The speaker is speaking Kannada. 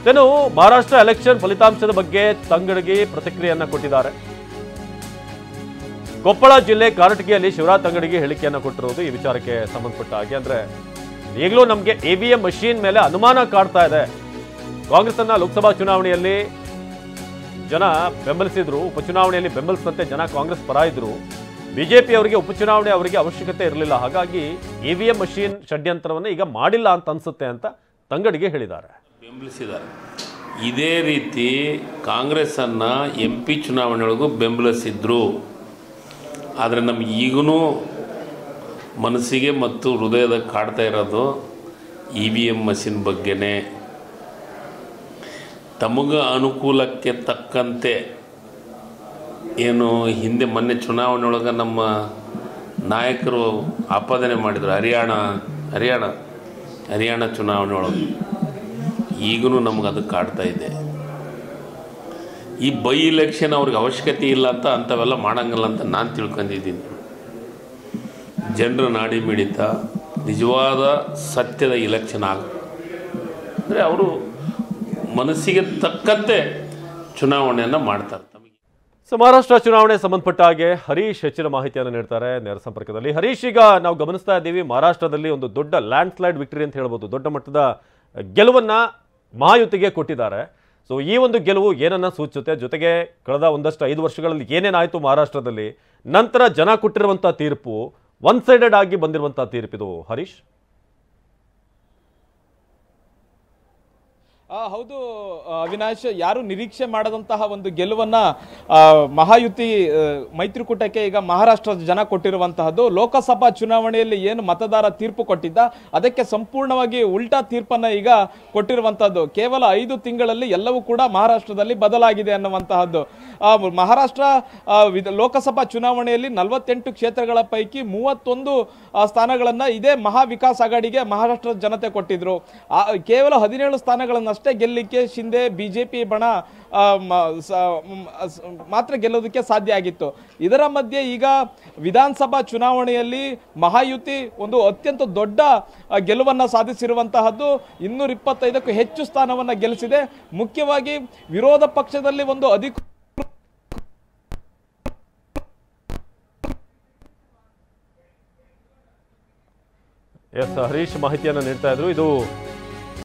ಇನ್ನು ಮಹಾರಾಷ್ಟ್ರ ಎಲೆಕ್ಷನ್ ಫಲಿತಾಂಶದ ಬಗ್ಗೆ ತಂಗಡಗಿ ಪ್ರತಿಕ್ರಿಯೆಯನ್ನ ಕೊಟ್ಟಿದ್ದಾರೆ. ಕೊಪ್ಪಳ ಜಿಲ್ಲೆ ಕಾರಟಗಿಯಲ್ಲಿ ಶಿವರಾಜ್ ತಂಗಡಗಿ ಹೇಳಿಕೆಯನ್ನ ಕೊಟ್ಟಿರುವುದು ಈ ವಿಚಾರಕ್ಕೆ ಸಂಬಂಧಪಟ್ಟ ಹಾಗೆ. ಅಂದ್ರೆ ಈಗಲೂ ನಮಗೆ EVM ಮಷೀನ್ ಮೇಲೆ ಅನುಮಾನ ಕಾಡ್ತಾ ಇದೆ. ಕಾಂಗ್ರೆಸ್ ಅನ್ನ ಲೋಕಸಭಾ ಚುನಾವಣೆಯಲ್ಲಿ ಜನ ಬೆಂಬಲಿಸಿದ್ರು, ಉಪಚುನಾವಣೆಯಲ್ಲಿ ಬೆಂಬಲಿಸಿದಂತೆ ಜನ ಕಾಂಗ್ರೆಸ್ ಪರ ಇದ್ರು. ಬಿಜೆಪಿ ಅವರಿಗೆ ಉಪಚುನಾವಣೆ ಅವರಿಗೆ ಅವಶ್ಯಕತೆ ಇರಲಿಲ್ಲ, ಹಾಗಾಗಿ EVM ಮಷೀನ್ ಷಡ್ಯಂತ್ರವನ್ನು ಈಗ ಮಾಡಿಲ್ಲ ಅಂತ ಅನ್ಸುತ್ತೆ ಅಂತ ತಂಗಡಿಗೆ ಹೇಳಿದ್ದಾರೆ. ಬೆಂಬಲಿಸಿದ್ದಾರೆ. ಇದೇ ರೀತಿ ಕಾಂಗ್ರೆಸ್ಸನ್ನು MP ಚುನಾವಣೆಯೊಳಗೂ ಬೆಂಬಲಿಸಿದ್ರು. ಆದರೆ ನಮ್ಗೆ ಈಗೂ ಮನಸ್ಸಿಗೆ ಮತ್ತು ಹೃದಯದ ಕಾಡ್ತಾ ಇರೋದು EVM ಮಷೀನ್ ಬಗ್ಗೆನೇ. ತಮಗೆ ಅನುಕೂಲಕ್ಕೆ ತಕ್ಕಂತೆ ಏನು ಹಿಂದೆ ಮೊನ್ನೆ ಚುನಾವಣೆಯೊಳಗೆ ನಮ್ಮ ನಾಯಕರು ಆಪಾದನೆ ಮಾಡಿದರು, ಹರಿಯಾಣ ಚುನಾವಣೆಯೊಳಗೆ. ಈಗೂ ನಮ್ಗೆ ಅದು ಕಾಡ್ತಾ ಇದೆ. ಈ ಬೈ ಇಲೆಕ್ಷನ್ ಅವ್ರಿಗೆ ಅವಶ್ಯಕತೆ ಇಲ್ಲ ಅಂತ ಅಂಥವೆಲ್ಲ ಮಾಡೋಂಗಿಲ್ಲ ಅಂತ ನಾನು ತಿಳ್ಕೊಂಡಿದ್ದೀನಿ. ಜನರ ನಾಡಿ ಮಿಡಿತ ನಿಜವಾದ ಸತ್ಯದ ಇಲೆಕ್ಷನ್ ಅಂದರೆ ಅವರು ಮನಸ್ಸಿಗೆ ತಕ್ಕಂತೆ ಚುನಾವಣೆಯನ್ನು ಮಾಡ್ತಾರೆ. ಸೊ ಮಹಾರಾಷ್ಟ್ರ ಚುನಾವಣೆ ಸಂಬಂಧಪಟ್ಟ ಹಾಗೆ ಹರೀಶ್ ಹೆಚ್ಚಿನ ಮಾಹಿತಿಯನ್ನು ನೀಡ್ತಾರೆ ನೇರ ಸಂಪರ್ಕದಲ್ಲಿ. ಹರೀಶ್, ಈಗ ನಾವು ಗಮನಿಸ್ತಾ ಇದ್ದೀವಿ ಮಹಾರಾಷ್ಟ್ರದಲ್ಲಿ ಒಂದು ದೊಡ್ಡ ಲ್ಯಾಂಡ್ ಸ್ಲೈಡ್ ವಿಕ್ಟರಿ ಅಂತ ಹೇಳ್ಬೋದು, ದೊಡ್ಡ ಮಟ್ಟದ ಗೆಲುವನ್ನು ಮಹಾಯುತಿಗೆ ಕೊಟ್ಟಿದ್ದಾರೆ. ಸೊ ಈ ಒಂದು ಗೆಲುವು ಏನನ್ನ ಸೂಚಿಸುತ್ತೆ, ಜೊತೆಗೆ ಕಳೆದ ಒಂದಷ್ಟು 5 ವರ್ಷಗಳಲ್ಲಿ ಏನೇನಾಯಿತು ಮಹಾರಾಷ್ಟ್ರದಲ್ಲಿ, ನಂತರ ಜನ ಕೊಟ್ಟಿರುವಂಥ ತೀರ್ಪು ಒನ್ ಸೈಡೆಡ್ ಆಗಿ ಬಂದಿರುವಂಥ ತೀರ್ಪಿದು ಹರೀಶ್? ಹೌದು ಅವಿನಾಶ್, ಯಾರು ನಿರೀಕ್ಷೆ ಮಾಡದಂತಹ ಒಂದು ಗೆಲುವನ್ನ ಮಹಾಯುತಿ ಮೈತ್ರಿಕೂಟಕ್ಕೆ ಈಗ ಮಹಾರಾಷ್ಟ್ರದ ಜನ ಕೊಟ್ಟಿರುವಂತಹದ್ದು. ಲೋಕಸಭಾ ಚುನಾವಣೆಯಲ್ಲಿ ಏನು ಮತದಾರ ತೀರ್ಪು ಕೊಟ್ಟಿದ್ದ ಅದಕ್ಕೆ ಸಂಪೂರ್ಣವಾಗಿ ಉಲ್ಟಾ ತೀರ್ಪನ್ನ ಈಗ ಕೊಟ್ಟಿರುವಂತಹದ್ದು. ಕೇವಲ 5 ತಿಂಗಳಲ್ಲಿ ಎಲ್ಲವೂ ಕೂಡ ಮಹಾರಾಷ್ಟ್ರದಲ್ಲಿ ಬದಲಾಗಿದೆ ಅನ್ನುವಂತಹದ್ದು. ಮಹಾರಾಷ್ಟ್ರ ಲೋಕಸಭಾ ಚುನಾವಣೆಯಲ್ಲಿ 48 ಕ್ಷೇತ್ರಗಳ ಪೈಕಿ 31 ಸ್ಥಾನಗಳನ್ನ ಇದೇ ಮಹಾವಿಕಾಸ್ ಅಘಾಡಿಗೆ ಮಹಾರಾಷ್ಟ್ರದ ಜನತೆ ಕೊಟ್ಟಿದ್ರು. ಕೇವಲ 17 ಸ್ಥಾನಗಳನ್ನಷ್ಟೇ ಗೆಲ್ಲಲಿಕ್ಕೆ ಶಿಂದೆ ಬಿಜೆಪಿ ಬಣ ಮಾತ್ರ ಗೆಲ್ಲೋದಕ್ಕೆ ಸಾಧ್ಯ ಆಗಿತ್ತು. ಇದರ ಮಧ್ಯೆ ಈಗ ವಿಧಾನಸಭಾ ಚುನಾವಣೆಯಲ್ಲಿ ಮಹಾಯುತಿ ಒಂದು ಅತ್ಯಂತ ದೊಡ್ಡ ಗೆಲುವನ್ನ ಸಾಧಿಸಿರುವಂತಹದ್ದು. 225ಕ್ಕೂ ಹೆಚ್ಚು ಸ್ಥಾನವನ್ನ ಗೆಲ್ಲಿಸಿದೆ. ಮುಖ್ಯವಾಗಿ ವಿರೋಧ ಪಕ್ಷದಲ್ಲಿ ಒಂದು ಹರೀಶ್ ಮಾಹಿತಿಯನ್ನು ನೀಡ್ತಾ ಇದ್ರು. ಇದು